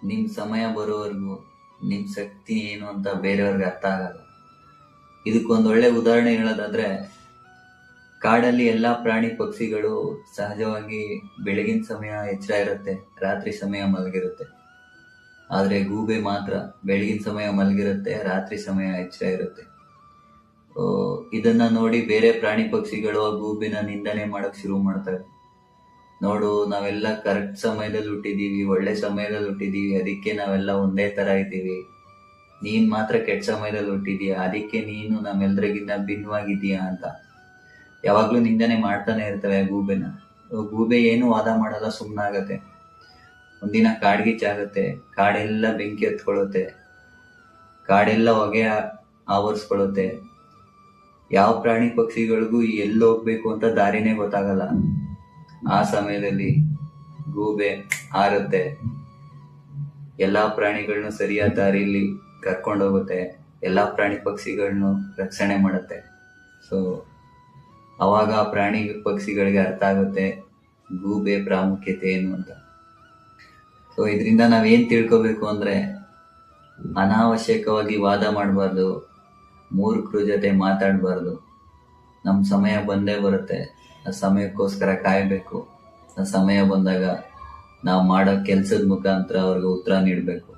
ನಿಮ್ ಸಮಯ ಬರೋವರೆಗೂ ನಿಮ್ ಶಕ್ತಿ ಏನು ಅಂತ ಬೇರೆಯವ್ರಿಗೆ ಅರ್ಥ ಆಗಲ್ಲ. ಇದಕ್ಕೊಂದು ಒಳ್ಳೆ ಉದಾಹರಣೆ ಹೇಳೋದಾದ್ರೆ, ಕಾಡಲ್ಲಿ ಎಲ್ಲಾ ಪ್ರಾಣಿ ಪಕ್ಷಿಗಳು ಸಹಜವಾಗಿ ಬೆಳಗಿನ ಸಮಯ ಎಚ್ಚರ ಇರುತ್ತೆ, ರಾತ್ರಿ ಸಮಯ ಮಲಗಿರುತ್ತೆ. ಆದ್ರೆ ಗೂಬೆ ಮಾತ್ರ ಬೆಳಗಿನ ಸಮಯ ಮಲಗಿರುತ್ತೆ, ರಾತ್ರಿ ಸಮಯ ಎಚ್ಚರ ಇರುತ್ತೆ. ಇದನ್ನ ನೋಡಿ ಬೇರೆ ಪ್ರಾಣಿ ಪಕ್ಷಿಗಳು ಆ ಗೂಬಿನ ನಿಂದನೆ ಮಾಡಕ್ ಶುರು ಮಾಡ್ತವೆ. ನೋಡು, ನಾವೆಲ್ಲ ಕರೆಕ್ಟ್ ಸಮಯದಲ್ಲಿ ಹುಟ್ಟಿದೀವಿ, ಒಳ್ಳೆ ಸಮಯದಲ್ಲಿ ಹುಟ್ಟಿದೀವಿ, ಅದಕ್ಕೆ ನಾವೆಲ್ಲ ಒಂದೇ ತರ ಇದ್ದೀವಿ. ನೀನ್ ಮಾತ್ರ ಕೆಟ್ಟ ಸಮಯದಲ್ಲಿ ಹುಟ್ಟಿದೀಯ, ಅದಕ್ಕೆ ನೀನು ನಮ್ಮೆಲ್ರಿಗಿಂತ ಭಿನ್ನವಾಗಿದೀಯ ಅಂತ ಯಾವಾಗ್ಲೂ ನಿಂದನೆ ಮಾಡ್ತಾನೆ ಇರ್ತವೆ ಗೂಬೆನ. ಗೂಬೆ ಏನು ವಾದ ಮಾಡಲ್ಲ, ಸುಮ್ನಾಗತ್ತೆ. ಒಂದಿನ ಕಾಡ್ಗಿಚ್ಚಾಗತ್ತೆ, ಕಾಡೆಲ್ಲ ಬೆಂಕಿ ಹತ್ಕೊಳ್ಳುತ್ತೆ, ಕಾಡೆಲ್ಲ ಹೊಗೆ ಆವರಿಸ್ಕೊಳ್ಳುತ್ತೆ. ಯಾವ ಪ್ರಾಣಿ ಪಕ್ಷಿಗಳಿಗೂ ಎಲ್ಲಿ ಹೋಗ್ಬೇಕು ಅಂತ ದಾರಿನೇ ಗೊತ್ತಾಗಲ್ಲ. ಆ ಸಮಯದಲ್ಲಿ ಗೂಬೆ ಹಾರುತ್ತೆ, ಎಲ್ಲಾ ಪ್ರಾಣಿಗಳನ್ನೂ ಸರಿಯಾದ ದಾರಿಯಲ್ಲಿ ಕರ್ಕೊಂಡೋಗುತ್ತೆ, ಎಲ್ಲಾ ಪ್ರಾಣಿ ಪಕ್ಷಿಗಳನ್ನು ರಕ್ಷಣೆ ಮಾಡುತ್ತೆ. ಸೊ ಅವಾಗ ಆ ಪ್ರಾಣಿ ಪಕ್ಷಿಗಳಿಗೆ ಅರ್ಥ ಆಗುತ್ತೆ ಗೂಬೆ ಪ್ರಾಮುಖ್ಯತೆ ಏನು ಅಂತ. ಸೊ ಇದರಿಂದ ನಾವೇನ್ ತಿಳ್ಕೊಬೇಕು ಅಂದ್ರೆ, ಅನಾವಶ್ಯಕವಾಗಿ ವಾದ ಮಾಡಬಾರ್ದು, ಮೂರ್ಖರ ಜೊತೆ ಮಾತಾಡಬಾರ್ದು. ನಮ್ ಸಮಯ ಬಂದೇ ಬರುತ್ತೆ, ಆ ಸಮಯಕ್ಕೋಸ್ಕರ ಕಾಯ್ಬೇಕು. ಆ ಸಮಯ ಬಂದಾಗ ನಾವು ಮಾಡೋ ಕೆಲ್ಸದ ಮುಖಾಂತರ ಅವ್ರಿಗೆ ಉತ್ತರ ನೀಡಬೇಕು.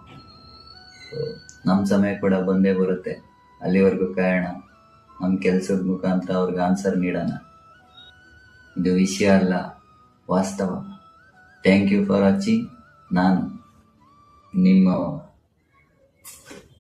ನಮ್ ಸಮಯ ಕೂಡ ಬಂದೇ ಬರುತ್ತೆ, ಅಲ್ಲಿವರೆಗೂ ಕಾಯೋಣ, ನಮ್ ಕೆಲ್ಸದ ಮುಖಾಂತರ ಅವ್ರಿಗೆ ಆನ್ಸರ್ ನೀಡೋಣ. ಇದು ವಿಷಯ ಅಲ್ಲ, ವಾಸ್ತವ. Thank you for watching. ನಾನು ನಿಮ್ಮ